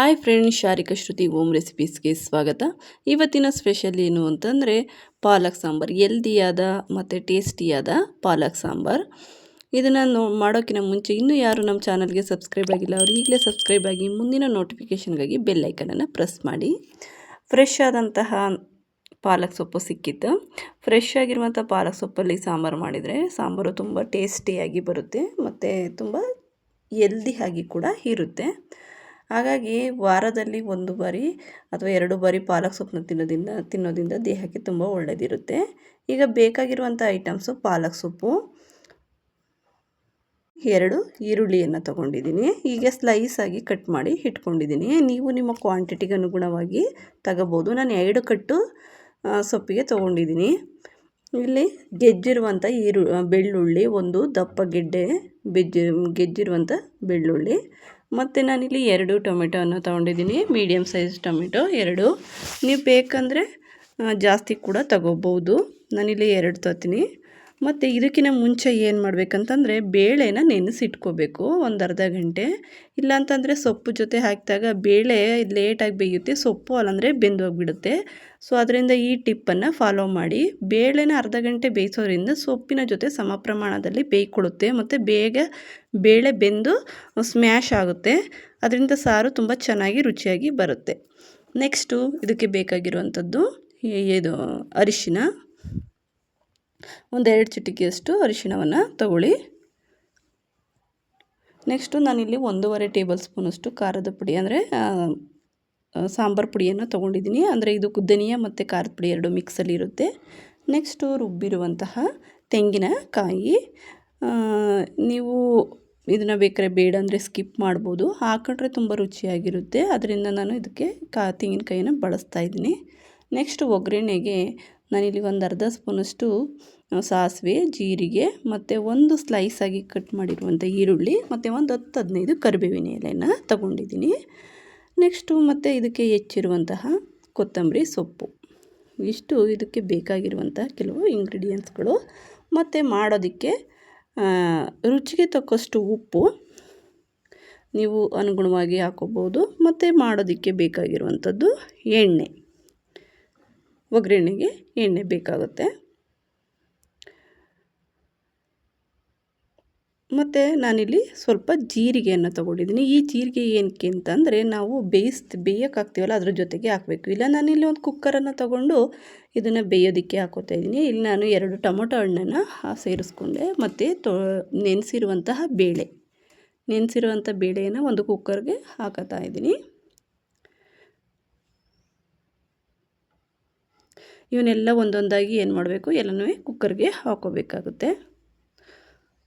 Hi friends, ಶಾರಿಕಾ ಶ್ರುತಿ home ರೆಸಿಪೀಸ್ಗೆ ಸ್ವಾಗತ. ಇವತ್ತಿನ special ಏನು ಅಂತಂದರೆ ಪಾಲಕ್ ಸಾಂಬಾರು. ಹೆಲ್ದಿಯಾದ ಮತ್ತು ಟೇಸ್ಟಿಯಾದ ಪಾಲಕ್ ಸಾಂಬಾರು. ಇದನ್ನು ಮಾಡೋಕ್ಕಿಂತ ಮುಂಚೆ ಇನ್ನೂ ಯಾರು ನಮ್ಮ ಚಾನಲ್ಗೆ ಸಬ್ಸ್ಕ್ರೈಬ್ ಆಗಿಲ್ಲ ಅವರು ಈಗಲೇ ಸಬ್ಸ್ಕ್ರೈಬ್ ಆಗಿ ಮುಂದಿನ ನೋಟಿಫಿಕೇಷನ್ಗಾಗಿ ಬೆಲ್ ಐಕನನ್ನು ಪ್ರೆಸ್ ಮಾಡಿ. ಫ್ರೆಶ್ ಆದಂತಹ ಪಾಲಕ್ ಸೊಪ್ಪು ಸಿಕ್ಕಿತ್ತು. ಫ್ರೆಶ್ ಆಗಿರುವಂಥ ಪಾಲಕ್ ಸೊಪ್ಪಲ್ಲಿ ಸಾಂಬಾರು ಮಾಡಿದರೆ ಸಾಂಬಾರು ತುಂಬ ಟೇಸ್ಟಿಯಾಗಿ ಬರುತ್ತೆ ಮತ್ತು ತುಂಬ ಹೆಲ್ದಿಯಾಗಿ ಕೂಡ ಇರುತ್ತೆ. ಹಾಗಾಗಿ ವಾರದಲ್ಲಿ 1 ಬಾರಿ ಅಥವಾ 2 ಬಾರಿ ಪಾಲಕ್ ಸೊಪ್ಪನ್ನ ತಿನ್ನೋದ್ರಿಂದ ದೇಹಕ್ಕೆ ತುಂಬ ಒಳ್ಳೆಯದಿರುತ್ತೆ. ಈಗ ಬೇಕಾಗಿರುವಂಥ ಐಟಮ್ಸು ಪಾಲಕ್ ಸೊಪ್ಪು, 2 ಈರುಳ್ಳಿಯನ್ನು ತೊಗೊಂಡಿದ್ದೀನಿ. ಹೀಗೆ ಸ್ಲೈಸಾಗಿ ಕಟ್ ಮಾಡಿ ಇಟ್ಕೊಂಡಿದ್ದೀನಿ. ನೀವು ನಿಮ್ಮ ಕ್ವಾಂಟಿಟಿಗೆ ಅನುಗುಣವಾಗಿ ತಗೋಬೋದು. ನಾನು 2 ಕಟ್ಟು ಸೊಪ್ಪಿಗೆ ತೊಗೊಂಡಿದ್ದೀನಿ. ಇಲ್ಲಿ ಗೆಜ್ಜಿರುವಂಥ ಬೆಳ್ಳುಳ್ಳಿ, 1 ದಪ್ಪ ಗೆಡ್ಡೆ ಗೆಜ್ಜಿರುವಂಥ ಬೆಳ್ಳುಳ್ಳಿ, ಮತ್ತು ನಾನಿಲ್ಲಿ 2 ಟೊಮೆಟೊವನ್ನು ತೊಗೊಂಡಿದ್ದೀನಿ. Medium size tomato 2. ನೀವು ಬೇಕಂದರೆ ಜಾಸ್ತಿ ಕೂಡ ತಗೋಬೋದು. ನಾನಿಲ್ಲಿ 2 ತೊಗೊತೀನಿ. ಮತ್ತು ಇದಕ್ಕಿಂತ ಮುಂಚೆ ಏನು ಮಾಡಬೇಕಂತಂದರೆ ಬೇಳೆನ ನೆನೆಸಿಟ್ಕೋಬೇಕು ಒಂದು ಅರ್ಧ ಗಂಟೆ. ಇಲ್ಲಾಂತಂದರೆ ಸೊಪ್ಪು ಜೊತೆ ಹಾಕಿದಾಗ ಬೇಳೆ ಲೇಟಾಗಿ ಬೇಯುತ್ತೆ, ಸೊಪ್ಪು ಅಲ್ಲಂದರೆ ಬೆಂದೋಗಿಬಿಡುತ್ತೆ. ಸೊ ಅದರಿಂದ ಈ ಟಿಪ್ಪನ್ನು ಫಾಲೋ ಮಾಡಿ. ಬೇಳೆನ ಅರ್ಧ ಗಂಟೆ ಬೇಯಿಸೋದ್ರಿಂದ ಸೊಪ್ಪಿನ ಜೊತೆ ಸಮ ಪ್ರಮಾಣದಲ್ಲಿ ಬೇಯ್ಕೊಳ್ಳುತ್ತೆ ಮತ್ತು ಬೇಗ ಬೇಳೆ ಬೆಂದು ಸ್ಮ್ಯಾಶ್ ಆಗುತ್ತೆ. ಅದರಿಂದ ಸಾರು ತುಂಬ ಚೆನ್ನಾಗಿ ರುಚಿಯಾಗಿ ಬರುತ್ತೆ. ನೆಕ್ಸ್ಟು ಇದಕ್ಕೆ ಬೇಕಾಗಿರುವಂಥದ್ದು ಇದು ಅರಿಶಿನ. 1-2 ಚಿಟಿಕೆಯಷ್ಟು ಅರಿಶಿಣವನ್ನು ತಗೊಳ್ಳಿ. ನೆಕ್ಸ್ಟು ನಾನಿಲ್ಲಿ 1.5 ಟೇಬಲ್ ಸ್ಪೂನಷ್ಟು ಖಾರದ ಪುಡಿ ಅಂದರೆ ಸಾಂಬಾರು ಪುಡಿಯನ್ನು ತೊಗೊಂಡಿದ್ದೀನಿ. ಅಂದರೆ ಇದು ಧನಿಯಾ ಮತ್ತು ಖಾರದ ಪುಡಿ 2 ಮಿಕ್ಸಲ್ಲಿ ಇರುತ್ತೆ. ನೆಕ್ಸ್ಟು ರುಬ್ಬಿರುವಂತಹ ತೆಂಗಿನಕಾಯಿ. ನೀವು ಇದನ್ನು ಬೇಕಾದ್ರೆ ಬೇಡ ಅಂದರೆ ಸ್ಕಿಪ್ ಮಾಡ್ಬೋದು, ಹಾಕೊಂಡ್ರೆ ತುಂಬ ರುಚಿಯಾಗಿರುತ್ತೆ. ಅದರಿಂದ ನಾನು ಇದಕ್ಕೆ ತೆಂಗಿನಕಾಯಿನ ಬಳಸ್ತಾ ಇದ್ದೀನಿ. ನೆಕ್ಸ್ಟ್ ಒಗ್ಗರಣೆಗೆ ನಾನಿಲ್ಲಿ 1 ಅರ್ಧ ಸ್ಪೂನಷ್ಟು ಸಾಸಿವೆ, ಜೀರಿಗೆ ಮತ್ತು 1 ಸ್ಲೈಸಾಗಿ ಕಟ್ ಮಾಡಿರುವಂಥ ಈರುಳ್ಳಿ ಮತ್ತು 10-15 ಕರಿಬೇವಿನ ಎಲೆನ ತಗೊಂಡಿದ್ದೀನಿ. ನೆಕ್ಸ್ಟು ಮತ್ತು ಇದಕ್ಕೆ ಹೆಚ್ಚಿರುವಂತಹ ಕೊತ್ತಂಬರಿ ಸೊಪ್ಪು. ಇಷ್ಟು ಇದಕ್ಕೆ ಬೇಕಾಗಿರುವಂಥ ಕೆಲವು ಇಂಗ್ರೀಡಿಯೆಂಟ್ಸ್ಗಳು. ಮತ್ತು ಮಾಡೋದಕ್ಕೆ ರುಚಿಗೆ ತಕ್ಕಷ್ಟು ಉಪ್ಪು ನೀವು ಅನುಗುಣವಾಗಿ ಹಾಕೋಬೋದು. ಮತ್ತು ಮಾಡೋದಕ್ಕೆ ಬೇಕಾಗಿರುವಂಥದ್ದು ಎಣ್ಣೆ. ಒಗ್ಗರಣೆಗೆ ಎಣ್ಣೆ ಬೇಕಾಗುತ್ತೆ. ಮತ್ತು ನಾನಿಲ್ಲಿ ಸ್ವಲ್ಪ ಜೀರಿಗೆಯನ್ನು ತೊಗೊಂಡಿದ್ದೀನಿ. ಈ ಜೀರಿಗೆ ಏನಕ್ಕೆ ಅಂತಂದರೆ ನಾವು ಬೇಯಕ್ಕೆ ಹಾಕ್ತೀವಲ್ಲ ಅದ್ರ ಜೊತೆಗೆ ಹಾಕಬೇಕು. ಇಲ್ಲ ನಾನಿಲ್ಲಿ ಒಂದು ಕುಕ್ಕರನ್ನು ತೊಗೊಂಡು ಇದನ್ನು ಬೇಯೋದಕ್ಕೆ ಹಾಕೋತಾ ಇದ್ದೀನಿ. ಇಲ್ಲಿ ನಾನು 2 ಟೊಮೊಟೊ ಹಣ್ಣನ್ನು ಸೇರಿಸ್ಕೊಂಡೆ. ಮತ್ತು ನೆನೆಸಿರುವಂತಹ ಬೇಳೆಯನ್ನು ಒಂದು ಕುಕ್ಕರ್ಗೆ ಹಾಕೋತಾ ಇದ್ದೀನಿ. ಇವನ್ನೆಲ್ಲ ಒಂದೊಂದಾಗಿ ಏನು ಮಾಡಬೇಕು, ಎಲ್ಲನೂ ಕುಕ್ಕರ್ಗೆ ಹಾಕೋಬೇಕಾಗುತ್ತೆ.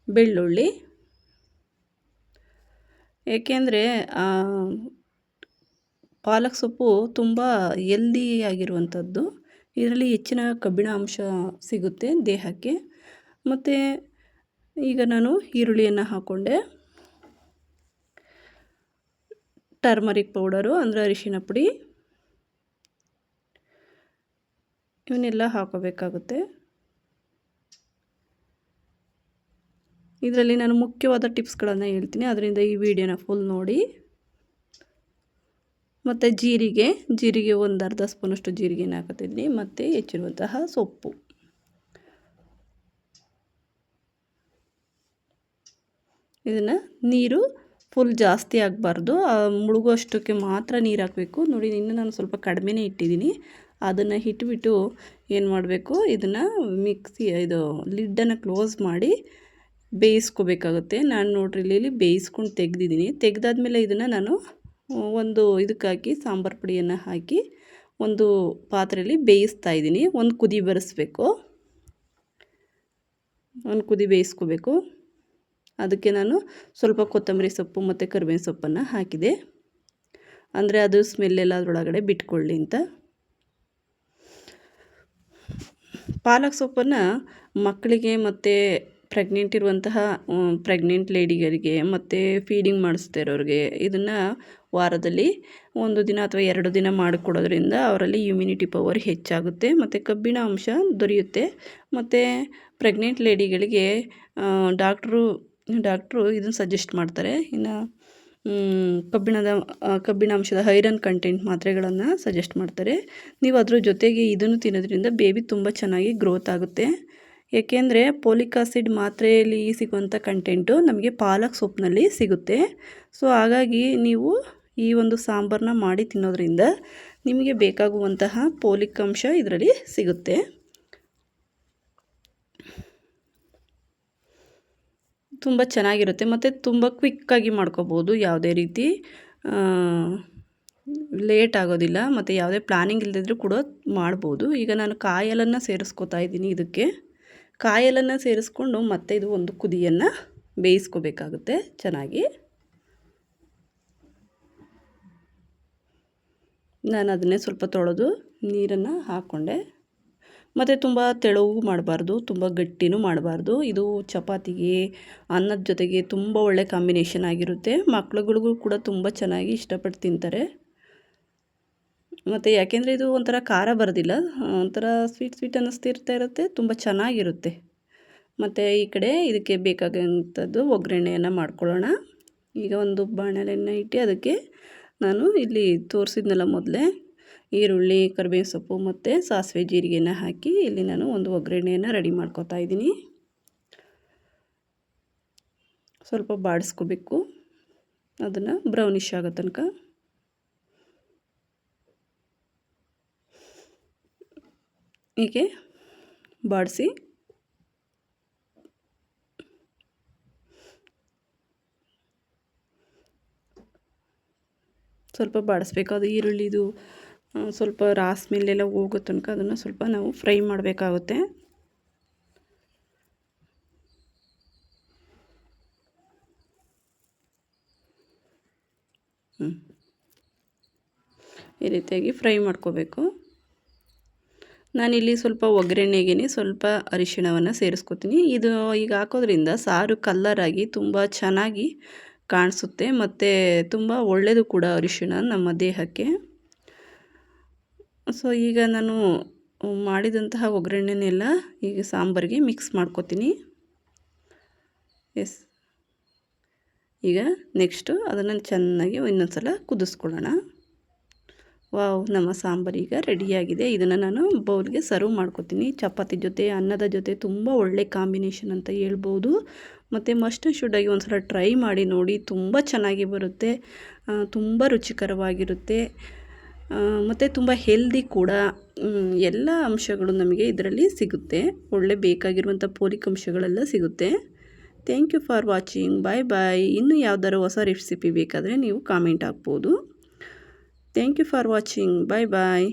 ಬೆಳ್ಳುಳ್ಳಿ, ಏಕೆಂದರೆ ಪಾಲಕ್ ಸೊಪ್ಪು ತುಂಬ ಹೆಲ್ದಿಯಾಗಿರುವಂಥದ್ದು. ಇದರಲ್ಲಿ ಹೆಚ್ಚಿನ ಕಬ್ಬಿಣ ಅಂಶ ಸಿಗುತ್ತೆ ದೇಹಕ್ಕೆ. ಮತ್ತು ಈಗ ನಾನು ಈರುಳ್ಳಿಯನ್ನು ಹಾಕ್ಕೊಂಡೆ. ಟರ್ಮರಿಕ್ ಪೌಡರು ಅಂದರೆ ಅರಿಶಿನ ಪುಡಿ, ಇವನ್ನೆಲ್ಲ ಹಾಕೋಬೇಕಾಗುತ್ತೆ. ಇದರಲ್ಲಿ ನಾನು ಮುಖ್ಯವಾದ ಟಿಪ್ಸ್ಗಳನ್ನು ಹೇಳ್ತೀನಿ, ಅದರಿಂದ ಈ ವಿಡಿಯೋನ ಫುಲ್ ನೋಡಿ. ಮತ್ತು ಜೀರಿಗೆ 1 ಅರ್ಧ ಸ್ಪೂನಷ್ಟು ಜೀರಿಗೆನ ಹಾಕುತ್ತಿದ್ದೀನಿ. ಮತ್ತು ಹೆಚ್ಚಿರುವಂತಹ ಸೊಪ್ಪು. ಇದನ್ನು ನೀರು ಫುಲ್ ಜಾಸ್ತಿ ಆಗಬಾರ್ದು, ಮುಳುಗುವಷ್ಟಕ್ಕೆ ಮಾತ್ರ ನೀರು ಹಾಕಬೇಕು. ನೋಡಿ, ಇನ್ನು ನಾನು ಸ್ವಲ್ಪ ಕಡಿಮೆನೇ ಇಟ್ಟಿದ್ದೀನಿ. ಅದನ್ನು ಇಟ್ಬಿಟ್ಟು ಏನು ಮಾಡಬೇಕು, ಇದನ್ನು ಲಿಡ್ಡನ್ನು ಕ್ಲೋಸ್ ಮಾಡಿ ಬೇಯಿಸ್ಕೋಬೇಕಾಗುತ್ತೆ. ನಾನು ನೋಡ್ರಿ ಇಲ್ಲಿ ಬೇಯಿಸ್ಕೊಂಡು ತೆಗೆದಿದ್ದೀನಿ. ತೆಗೆದಾದ್ಮೇಲೆ ಇದನ್ನು ನಾನು ಒಂದು ಇದಕ್ಕಾಕಿ ಸಾಂಬಾರು ಪುಡಿಯನ್ನು ಹಾಕಿ ಒಂದು ಪಾತ್ರೆಯಲ್ಲಿ ಬೇಯಿಸ್ತಾ ಇದ್ದೀನಿ. ಒಂದು ಕುದಿ ಬರಿಸ್ಬೇಕು, ಒಂದು ಕುದಿ ಬೇಯಿಸ್ಕೋಬೇಕು. ಅದಕ್ಕೆ ನಾನು ಸ್ವಲ್ಪ ಕೊತ್ತಂಬರಿ ಸೊಪ್ಪು ಮತ್ತು ಕರಿಬೇವಿನ ಸೊಪ್ಪನ್ನು ಹಾಕಿದೆ, ಅಂದರೆ ಅದು ಸ್ಮೆಲ್ಲೆಲ್ಲ ಅದರೊಳಗಡೆ ಬಿಟ್ಕೊಳ್ಳಿ ಅಂತ. ಪಾಲಕ್ ಸೊಪ್ಪನ್ನು ಮಕ್ಕಳಿಗೆ ಮತ್ತು ಪ್ರೆಗ್ನೆಂಟ್ ಲೇಡಿಗಳಿಗೆ ಮತ್ತು ಫೀಡಿಂಗ್ ಮಾಡಿಸ್ತಾ ಇರೋರಿಗೆ ಇದನ್ನು ವಾರದಲ್ಲಿ 1 ದಿನ ಅಥವಾ 2 ದಿನ ಮಾಡಿಕೊಡೋದ್ರಿಂದ ಅವರಲ್ಲಿ ಇಮ್ಯುನಿಟಿ ಪವರ್ ಹೆಚ್ಚಾಗುತ್ತೆ ಮತ್ತು ಕಬ್ಬಿಣ ಅಂಶ ದೊರೆಯುತ್ತೆ. ಮತ್ತು ಪ್ರೆಗ್ನೆಂಟ್ ಲೇಡಿಗಳಿಗೆ ಡಾಕ್ಟ್ರು ಇದನ್ನು ಸಜೆಸ್ಟ್ ಮಾಡ್ತಾರೆ. ಇನ್ನು ಕಬ್ಬಿಣಾಂಶದ ಐರನ್ ಕಂಟೆಂಟ್ ಮಾತ್ರೆಗಳನ್ನು ಸಜೆಸ್ಟ್ ಮಾಡ್ತಾರೆ. ನೀವು ಅದ್ರ ಜೊತೆಗೆ ಇದನ್ನು ತಿನ್ನೋದ್ರಿಂದ ಬೇಬಿ ತುಂಬ ಚೆನ್ನಾಗಿ ಗ್ರೋತ್ ಆಗುತ್ತೆ. ಏಕೆಂದರೆ ಪೋಲಿಕ್ ಆಸಿಡ್ ಮಾತ್ರೆಯಲ್ಲಿ ಸಿಗುವಂಥ ಕಂಟೆಂಟು ನಮಗೆ ಪಾಲಕ್ ಸೊಪ್ಪಿನಲ್ಲಿ ಸಿಗುತ್ತೆ. ಸೊ ಹಾಗಾಗಿ ನೀವು ಈ ಒಂದು ಸಾಂಬಾರನ್ನ ಮಾಡಿ ತಿನ್ನೋದ್ರಿಂದ ನಿಮಗೆ ಬೇಕಾಗುವಂತಹ ಪೋಲಿಕ್ ಅಂಶ ಇದರಲ್ಲಿ ಸಿಗುತ್ತೆ. ತುಂಬ ಚೆನ್ನಾಗಿರುತ್ತೆ ಮತ್ತು ತುಂಬ ಕ್ವಿಕ್ಕಾಗಿ ಮಾಡ್ಕೋಬೋದು. ಯಾವುದೇ ರೀತಿ ಲೇಟ್ ಆಗೋದಿಲ್ಲ ಮತ್ತು ಯಾವುದೇ ಪ್ಲಾನಿಂಗ್ ಇಲ್ಲದಿದ್ರೂ ಕೂಡ ಮಾಡ್ಬೋದು. ಈಗ ನಾನು ಕಾಯಿ ಹಾಲನ್ನು ಸೇರಿಸ್ಕೊತಾ ಇದ್ದೀನಿ. ಇದಕ್ಕೆ ಕಾಯಿ ಹಾಲನ್ನು ಸೇರಿಸ್ಕೊಂಡು ಮತ್ತೆ ಇದು ಒಂದು ಕುದಿಯನ್ನು ಬೇಯಿಸ್ಕೋಬೇಕಾಗುತ್ತೆ ಚೆನ್ನಾಗಿ. ನಾನು ಅದನ್ನೇ ಸ್ವಲ್ಪ ತೊಳೆದು ನೀರನ್ನು ಹಾಕ್ಕೊಂಡೆ. ಮತ್ತು ತುಂಬ ತೆಳುವು ಮಾಡಬಾರ್ದು, ತುಂಬ ಗಟ್ಟಿನೂ ಮಾಡಬಾರ್ದು. ಇದು ಚಪಾತಿಗೆ ಅನ್ನದ ಜೊತೆಗೆ ತುಂಬ ಒಳ್ಳೆ ಕಾಂಬಿನೇಷನ್ ಆಗಿರುತ್ತೆ. ಮಕ್ಳುಗಳಿಗೂ ಕೂಡ ತುಂಬ ಚೆನ್ನಾಗಿ ಇಷ್ಟಪಟ್ಟು ತಿಂತಾರೆ. ಮತ್ತು ಯಾಕೆಂದರೆ ಇದು ಒಂಥರ ಖಾರ ಬರೋದಿಲ್ಲ, ಒಂಥರ ಸ್ವೀಟ್ ಅನ್ನಿಸ್ತಿರ್ತಾ ಇರುತ್ತೆ, ತುಂಬ ಚೆನ್ನಾಗಿರುತ್ತೆ. ಮತ್ತು ಈ ಕಡೆ ಇದಕ್ಕೆ ಬೇಕಾದಂಥದ್ದು ಒಗ್ಗರಣೆಯನ್ನು ಮಾಡ್ಕೊಳ್ಳೋಣ. ಈಗ ಒಂದು ಬಾಣಲೆಯನ್ನು ಇಟ್ಟು ಅದಕ್ಕೆ ನಾನು ಇಲ್ಲಿ ತೋರಿಸಿದ್ನಲ್ಲ ಮೊದಲೇ, ಈರುಳ್ಳಿ, ಕರಿಬೇವು ಸೊಪ್ಪು ಮತ್ತು ಸಾಸಿವೆ ಜೀರಿಗೆನ ಹಾಕಿ ಇಲ್ಲಿ ನಾನು ಒಂದು ಒಗ್ಗರಣೆಯನ್ನು ರೆಡಿ ಮಾಡ್ಕೊತಾ ಇದ್ದೀನಿ. ಸ್ವಲ್ಪ ಬಾಡಿಸ್ಕೋಬೇಕು, ಅದನ್ನು ಬ್ರೌನಿಷ್ ಆಗೋ ತನಕ. ಹೀಗೆ ಬಾಡಿಸಿ ಸ್ವಲ್ಪ ಬಾಡಿಸ್ಬೇಕು. ಅದು ಈರುಳ್ಳಿದು ಸ್ವಲ್ಪ ರಾಸ್ ಮೇಲೆಲ್ಲ ಹೋಗೋ ತನಕ ಅದನ್ನು ಸ್ವಲ್ಪ ನಾವು ಫ್ರೈ ಮಾಡಬೇಕಾಗುತ್ತೆ. ಈ ರೀತಿಯಾಗಿ ಫ್ರೈ ಮಾಡ್ಕೋಬೇಕು. ನಾನಿಲ್ಲಿ ಸ್ವಲ್ಪ ಒಗ್ಗರಣೆಗೆ ಸ್ವಲ್ಪ ಅರಿಶಿಣವನ್ನು ಸೇರಿಸ್ಕೊತೀನಿ. ಇದು ಈಗ ಹಾಕೋದ್ರಿಂದ ಸಾರು ಕಲ್ಲರಾಗಿ ತುಂಬ ಚೆನ್ನಾಗಿ ಕಾಣಿಸುತ್ತೆ ಮತ್ತು ತುಂಬ ಒಳ್ಳೆಯದು ಕೂಡ ಅರಿಶಿಣ ನಮ್ಮ ದೇಹಕ್ಕೆ. ಸೊ ಈಗ ನಾನು ಮಾಡಿದಂತಹ ಒಗ್ಗರಣೆನೆಲ್ಲ ಈಗ ಸಾಂಬಾರಿಗೆ ಮಿಕ್ಸ್ ಮಾಡ್ಕೊತೀನಿ. ಎಸ್, ಈಗ ನೆಕ್ಸ್ಟು ಅದನ್ನು ಚೆನ್ನಾಗಿ ಇನ್ನೊಂದು ಸಲ ಕುದಿಸ್ಕೊಳ್ಳೋಣ. ವಾವ್, ನಮ್ಮ ಸಾಂಬಾರು ಈಗ ರೆಡಿಯಾಗಿದೆ. ಇದನ್ನು ನಾನು ಬೌಲ್ಗೆ ಸರ್ವ್ ಮಾಡ್ಕೊತೀನಿ. ಚಪಾತಿ ಜೊತೆ, ಅನ್ನದ ಜೊತೆ ತುಂಬ ಒಳ್ಳೆ ಕಾಂಬಿನೇಷನ್ ಅಂತ ಹೇಳ್ಬೋದು. ಮತ್ತು ಮಸ್ಟ್ ಶುಡ್ಡಾಗಿ ಒಂದು ಸಲ ಟ್ರೈ ಮಾಡಿ ನೋಡಿ, ತುಂಬ ಚೆನ್ನಾಗಿ ಬರುತ್ತೆ, ತುಂಬ ರುಚಿಕರವಾಗಿರುತ್ತೆ ಮತ್ತು ತುಂಬ ಹೆಲ್ದಿ ಕೂಡ. ಎಲ್ಲ ಅಂಶಗಳು ನಮಗೆ ಇದರಲ್ಲಿ ಸಿಗುತ್ತೆ, ಒಳ್ಳೆ ಬೇಕಾಗಿರುವಂಥ ಪೋಲಿಕ್ ಅಂಶಗಳೆಲ್ಲ ಸಿಗುತ್ತೆ. Thank you for watching. Bye bye. ಇನ್ನೂ ಯಾವ್ದಾದ್ರು ಹೊಸ ರೆಸಿಪಿ ಬೇಕಾದರೆ ನೀವು ಕಾಮೆಂಟ್ ಹಾಕ್ಬೋದು. Thank you for watching. Bye bye.